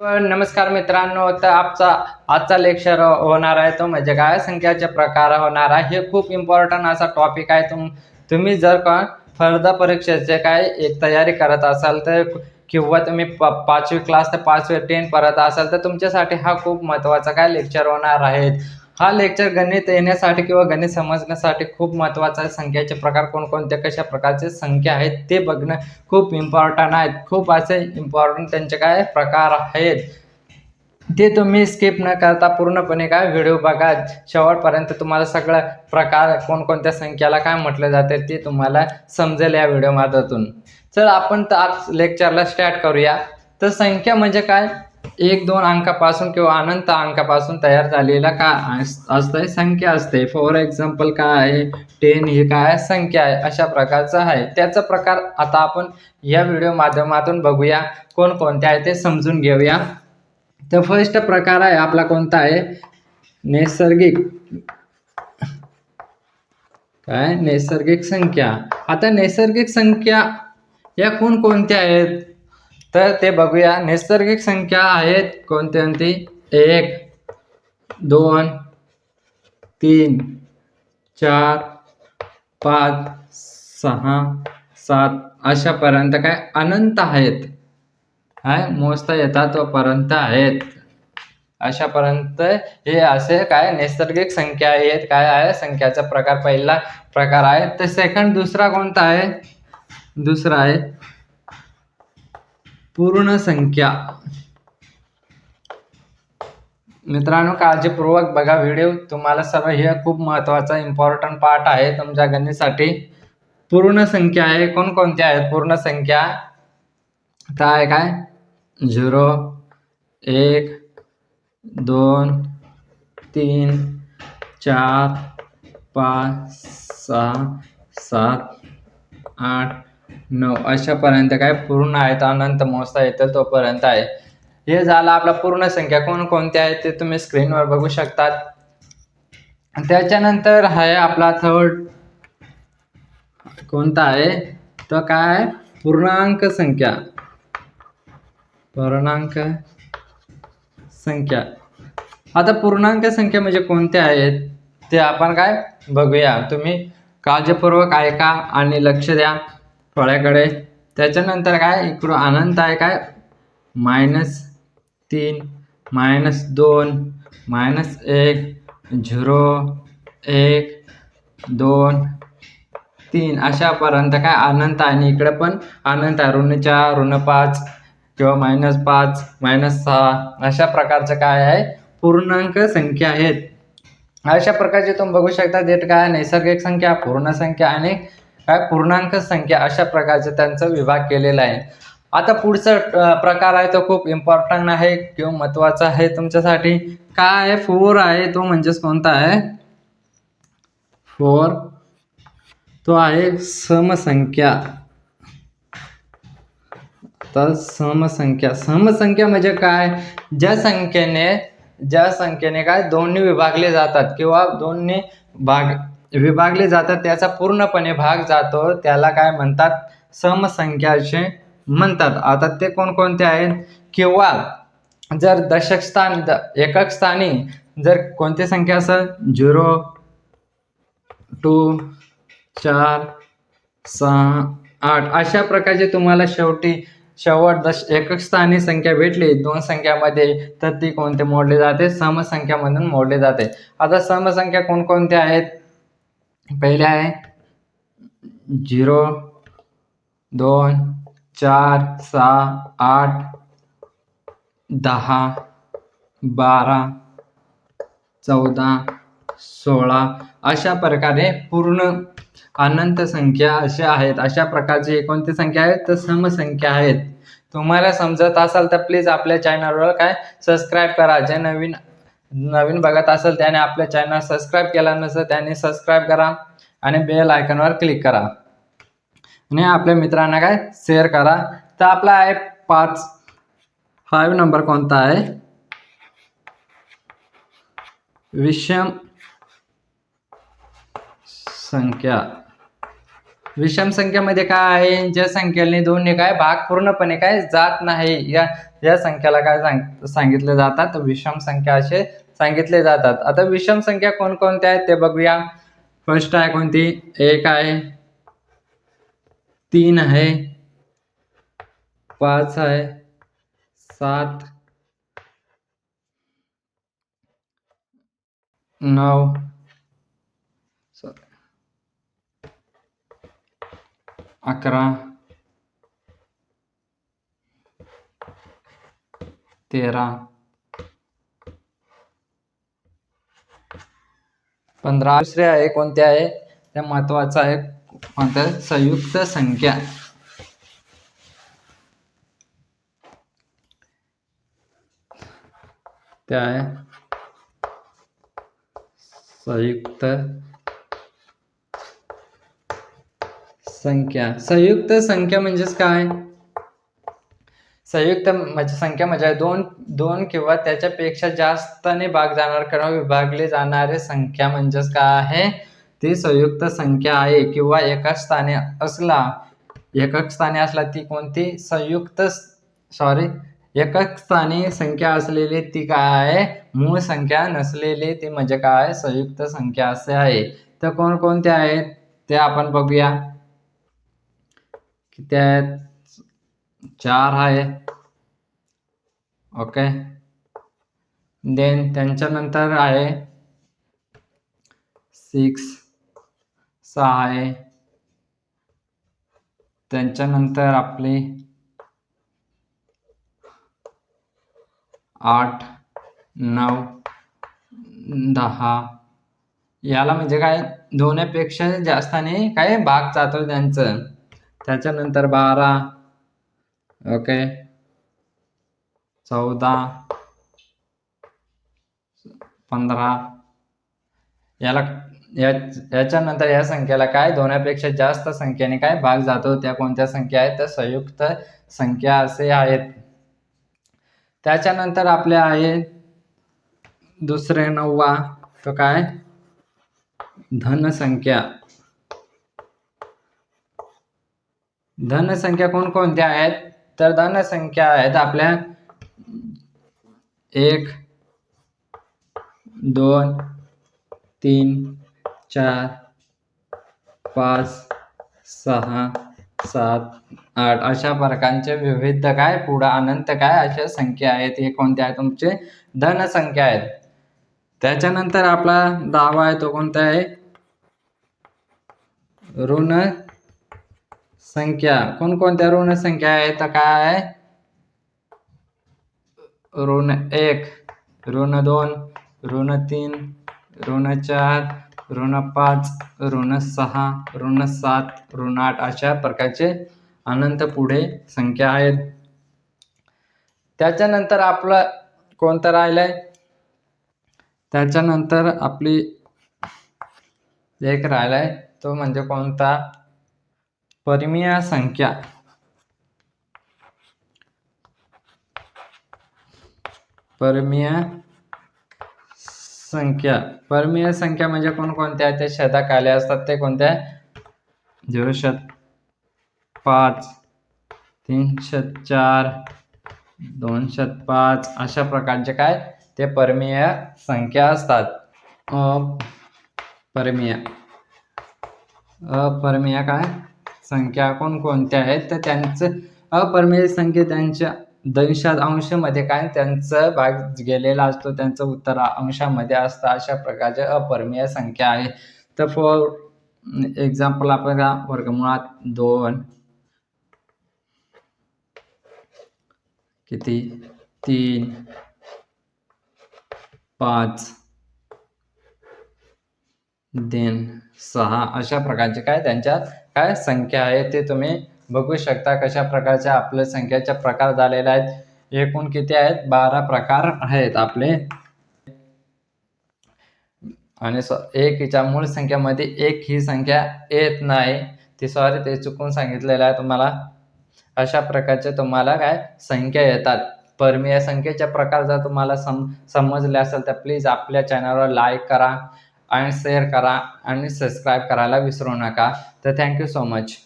नमस्कार मित्रांनो, तर आजचा लेक्चर होणार आहे तो म्हणजे काय संख्याचे प्रकार होणार आहे. हे खूप इम्पॉर्टंट असा टॉपिक आहे. तुम्ही जर का स्पर्धा परीक्षेचे काय एक तयारी करत असाल तर किंवा तुम्ही 5वी क्लास ते 5वी 10 परत असाल तर तुमच्यासाठी हा खूप महत्त्वाचा काय लेक्चर होणार आहे. हा लेक्चर गणित येण्यासाठी किंवा गणित समजण्यासाठी खूप महत्त्वाचा आहे. संख्याचे प्रकार कोणकोणते, कशा प्रकारचे संख्या आहेत ते बघणं खूप इम्पॉर्टंट आहेत. खूप असे इम्पॉर्टंट त्यांचे काय प्रकार आहेत ते तुम्ही स्किप न करता पूर्णपणे काय व्हिडिओ बघा शेवटपर्यंत. तुम्हाला सगळं प्रकार कोणकोणत्या संख्याला काय म्हटलं जाते ते तुम्हाला समजेल या व्हिडिओमधून. चल आपण तर आज लेक्चरला स्टार्ट करूया. तर संख्या म्हणजे काय, 1-2 अंकापासून किंवा अनंत अंकापासून तयार झालेला काय असतंय संख्या असते. फॉर एक्झाम्पल काय आहे 10 ही काय संख्या आहे, अशा प्रकारचं आहे. त्याचा प्रकार आता आपण या व्हिडिओ माध्यमातून बघूया, कोणकोणते आहे ते समजून घेऊया. तर फर्स्ट प्रकार आहे आपला कोणता आहे, नैसर्गिक काय नैसर्गिक संख्या. आता नैसर्गिक संख्या या कोणकोणत्या आहेत तर ते बघूया. नैसर्गिक संख्या आहेत कोणती, 1, 2, 3, 4, 5, 6, 7 अशापर्यंत काय अनंत आहेत. काय मोजता येतात तोपर्यंत आहेत. अशापर्यंत हे असे काय नैसर्गिक संख्या आहेत. काय आहे संख्याचा प्रकार, पहिला प्रकार आहे. तर सेकंड दुसरा कोणता आहे, दुसरा आहे पूर्ण संख्या. मित्रांनो काळजीपूर्वक बघा व्हिडिओ, तुम्हाला सर्व हे खूप महत्त्वाचा इम्पॉर्टंट पार्ट आहे तुमच्या गणितासाठी. पूर्ण संख्या आहे कोणकोणत्या आहेत पूर्ण संख्या, तर आहे काय 0, 1, 2, 3, 4, 5, 6, 7, 8, 9 अशापर्यंत काय पूर्ण आहेत. अनंत मोजता येतं तोपर्यंत आहे. हे झालं आपला पूर्ण संख्या. कोणकोणत्या आहेत ते तुम्ही स्क्रीनवर बघू शकतात. त्याच्यानंतर आहे आपला थर्ड कोणता आहे, तर काय पूर्णांक संख्या. पूर्णांक संख्या. आता पूर्णांक संख्या म्हणजे कोणत्या आहेत ते आपण काय बघूया. तुम्ही काळजीपूर्वक ऐका आणि लक्ष द्या फळ्याकडे. त्याच्यानंतर काय इकडं अनंत आहे काय -3, -2, -1, 0, 1, 2, 3 अशापर्यंत काय अनंत आहे. आणि इकडे पण अनंत आहे, -4, -5 किंवा -5, -6 अशा प्रकारचं काय आहे पूर्णांक संख्या आहेत. अशा प्रकारचे तुम्ही बघू शकता. डेट काय नैसर्गिक संख्या, पूर्ण संख्या आणि काय पूर्णांक संख्या अशा प्रकारचे त्यांचा विभाग केलेला आहे. आता पुढचा प्रकार आहे तो खूप इम्पॉर्टंट आहे किंवा महत्त्वाचा आहे तुमच्यासाठी. काय आहे 4 आहे, तो म्हणजेच कोणता आहे 4, तो आहे समसंख्या. तर समसंख्या म्हणजे काय, ज्या संख्येने काय दोन्ही विभागले जातात किंवा दोन्ही भाग विभागले जातात, त्याचा पूर्णपणे भाग जातो, त्याला काय म्हणतात समसंख्या असे म्हणतात. आता ते कोणकोणते आहेत, किंवा जर दशक स्थान एकक स्थानी जर कोणती संख्या असेल 0, 2, 4, 6, 8 अशा प्रकारचे तुम्हाला शेवट एकक स्थानी संख्या भेटली 2 संख्यामध्ये, तर ती कोणते मोडले जाते, समसंख्या म्हणून मोडले जाते. आता समसंख्या कोणकोणत्या आहेत, पहिले आहे 0, 2, 4, 6, 8, 10, 12, 14, 16 अशा प्रकारे पूर्ण अनंत संख्या अशा आहेत. अशा प्रकारची कोणती संख्या आहेत, तर समसंख्या आहेत. तुम्हाला समजत असेल तर प्लीज आपल्या चॅनलवर काय सबस्क्राईब करा. जे नवीन बघत असेल त्याने आपल्या चॅनल सबस्क्राईब केला नसेल त्याने सबस्क्राईब करा आणि बेल आयकॉनवर क्लिक करा आणि आपल्या मित्रांना काय शेअर करा. तर आपला आहे 5 नंबर कोणता आहे, विषम संख्या. विषम संख्यामध्ये काय आहे, ज्या संख्येने दोन्ही काय भाग पूर्णपणे काय जात नाही या संख्याला काय सांगितले जातात, विषम संख्या असे सांगितले जातात. आता विषम संख्या कोणकोणत्या आहेत ते बघूया. फर्स्ट आहे कोणती, 1 आहे, 3 आहे, 5 आहे, 7, 9, 11, 13, 15. दुसरे आहे कोणते आहे, ते महत्वाचं आहे, कोणतं, संयुक्त संख्या. ते आहे संयुक्त संख्या. संयुक्त संख्या म्हणजेच काय, संयुक्त म्हणजे संख्या म्हणजे दोन किंवा त्याच्यापेक्षा जास्तने भाग जाणार किंवा विभागले जाणारे संख्या म्हणजेच काय आहे, ती संयुक्त संख्या आहे. किंवा एकक स्थानी असला ती कोणती, एकक स्थानी संख्या असलेली ती काय आहे, मूळ संख्या नसलेली ती म्हणजे काय, संयुक्त संख्या असे आहे. तर कोणकोणते आहेत ते आपण बघूया. किती आहेत, 4 आहे. ओके. देन त्यांच्यानंतर आहे 6 आहे. त्यांच्यानंतर आपली 8, 9, 10. याला म्हणजे काय, दोनपेक्षा जास्तने काय भाग जातो त्यांचं. त्याच्यानंतर 12. ओके. 14, 15. याच्यानंतर या संख्येला काय, दोनपेक्षा जास्त संख्येने काय भाग जातो, त्या कोणत्या संख्या आहेत, तर संयुक्त संख्या असे आहेत. त्याच्यानंतर आपले आहे दुसरे 9वा, तो काय, धनसंख्या. धनसंख्या कोणकोणत्या आहेत, तर धनसंख्या आहेत आपल्या 1, 2, 3, 4, 5, 6, 7, 8 अशा प्रकारचे विविध काय पुढे अनंत काय अशा संख्या आहेत. हे कोणत्या आहेत, तुमचे धनसंख्या आहेत. त्याच्यानंतर आपला 10वा आहे, तो कोणता आहे, ऋण संख्या. कोणकोणत्या ऋण संख्या आहेत, तर काय आहे, ऋण 1, ऋण 2, ऋण 3, ऋण 4, ऋण 5, ऋण 6, ऋण 7, ऋण 8 अशा प्रकारचे अनंत पुढे संख्या आहेत. त्याच्यानंतर आपलं कोणतं राहिलंय, त्याच्यानंतर आपली एक राहिलाय, तो म्हणजे कोणता, परिमेय संख्या. परिमेय संख्या. परिमेय संख्या म्हणजे कोणकोणत्या, ते शतक आले असतात, ते कोणत्या, 0.5, 3.4, 2.5 अशा प्रकारचे काय, ते परिमेय संख्या असतात. अपरिमेय काय संख्या कोणकोणत्या आहेत, तर त्यांचं अपरिमेय संख्या त्यांच्या दशांश अंशामध्ये काय त्यांचा भाग गेलेला असतो, त्यांचं उत्तर अंशामध्ये असतं, अशा प्रकारचे अपरिमेय संख्या आहे. तर फॉर एक्झाम्पल आपल्याला वर्गमुळात 2 किती 3, 5, देन 6 अशा प्रकारचे काय त्यांच्यात काय संख्या आहे, ते तुम्ही बघू शकता कशा प्रकारच्या आपल्या संख्याचे प्रकार झालेले आहेत. एकूण किती आहेत, 12 प्रकार आहेत आपले. आणि एकीच्या मूळ संख्यामध्ये 1 ही संख्या येत नाही, ते चुकून सांगितलेलं आहे तुम्हाला. अशा प्रकारचे तुम्हाला काय संख्या येतात. परिमेय संख्येचे प्रकार जर तुम्हाला समजले असेल तर प्लीज आपल्या चॅनलवर लाईक करा आणि शेअर करा आणि सबस्क्राईब करायला विसरू नका. तर थँक्यू सो मच.